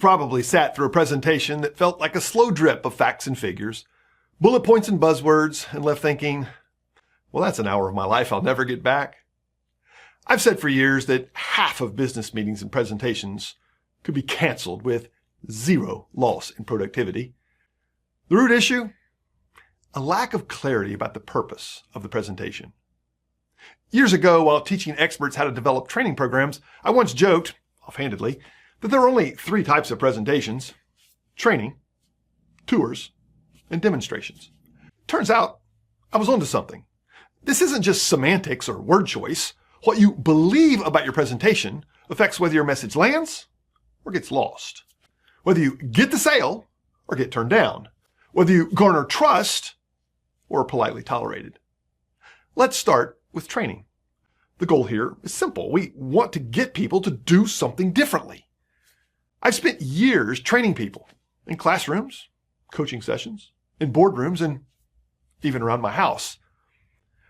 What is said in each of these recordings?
probably sat through a presentation that felt like a slow drip of facts and figures, bullet points and buzzwords, and left thinking, well, that's an hour of my life I'll never get back. I've said for years that half of business meetings and presentations could be canceled with zero loss in productivity. The root issue? A lack of clarity about the purpose of the presentation. Years ago, while teaching experts how to develop training programs, I once joked, offhandedly, that there are only 3 types of presentations: training, tours, and demonstrations. Turns out, I was onto something. This isn't just semantics or word choice. What you believe about your presentation affects whether your message lands or gets lost, whether you get the sale or get turned down, whether you garner trust or are politely tolerated. Let's start with training. The goal here is simple. We want to get people to do something differently. I've spent years training people in classrooms, coaching sessions, in boardrooms, and even around my house.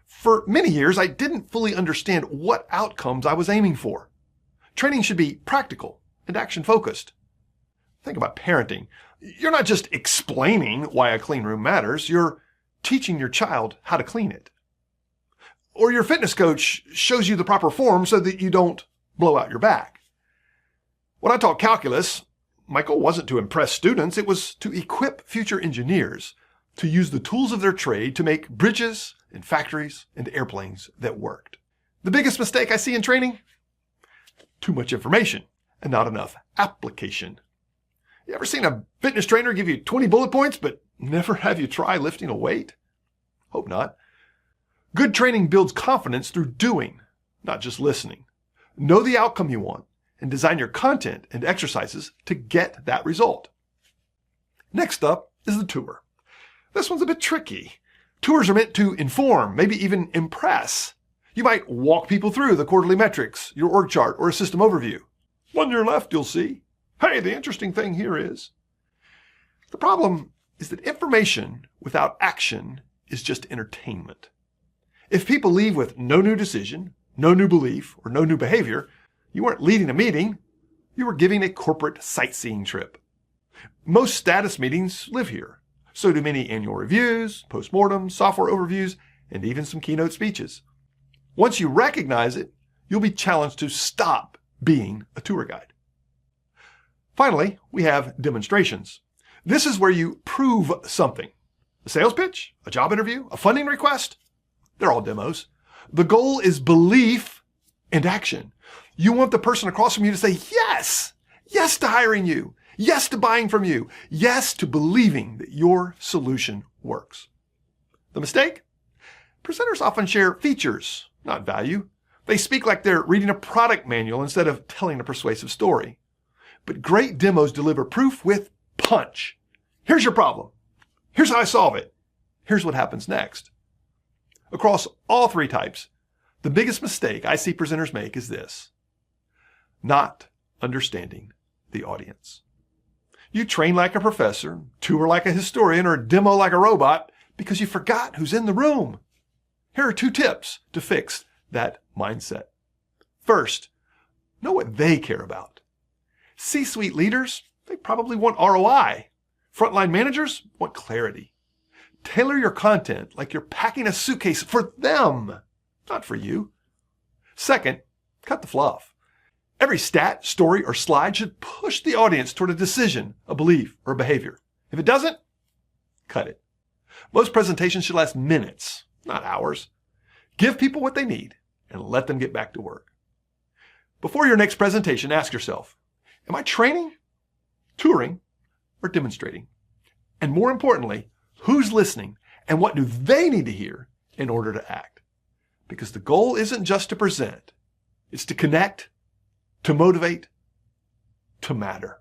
For many years, I didn't fully understand what outcomes I was aiming for. Training should be practical and action-focused. Think about parenting. You're not just explaining why a clean room matters, you're teaching your child how to clean it. Or your fitness coach shows you the proper form so that you don't blow out your back. When I taught calculus, my goal wasn't to impress students, it was to equip future engineers to use the tools of their trade to make bridges and factories and airplanes that worked. The biggest mistake I see in training? Too much information and not enough application. You ever seen a fitness trainer give you 20 bullet points but never have you try lifting a weight? Hope not. Good training builds confidence through doing, not just listening. Know the outcome you want and design your content and exercises to get that result. Next up is the tour. This one's a bit tricky. Tours are meant to inform, maybe even impress. You might walk people through the quarterly metrics, your org chart, or a system overview. On your left, you'll see, hey, the interesting thing here is. The problem is that information without action is just entertainment. If people leave with no new decision, no new belief, or no new behavior, you weren't leading a meeting, you were giving a corporate sightseeing trip. Most status meetings live here. So do many annual reviews, postmortems, software overviews, and even some keynote speeches. Once you recognize it, you'll be challenged to stop being a tour guide. Finally, we have demonstrations. This is where you prove something. A sales pitch, a job interview, a funding request, they're all demos. The goal is belief and action. You want the person across from you to say, yes, yes to hiring you. Yes to buying from you. Yes to believing that your solution works. The mistake? Presenters often share features, not value. They speak like they're reading a product manual instead of telling a persuasive story. But great demos deliver proof with punch. Here's your problem. Here's how I solve it. Here's what happens next. Across all 3 types, the biggest mistake I see presenters make is this: not understanding the audience. You train like a professor, tour like a historian, or demo like a robot because you forgot who's in the room. Here are 2 tips to fix that mindset. First, know what they care about. C-suite leaders, they probably want ROI. Frontline managers want clarity. Tailor your content like you're packing a suitcase for them, not for you. Second, cut the fluff. Every stat, story, or slide should push the audience toward a decision, a belief, or a behavior. If it doesn't, cut it. Most presentations should last minutes, not hours. Give people what they need and let them get back to work. Before your next presentation, ask yourself, am I training, touring, or demonstrating? And more importantly, who's listening and what do they need to hear in order to act? Because the goal isn't just to present, it's to connect, to motivate, to matter.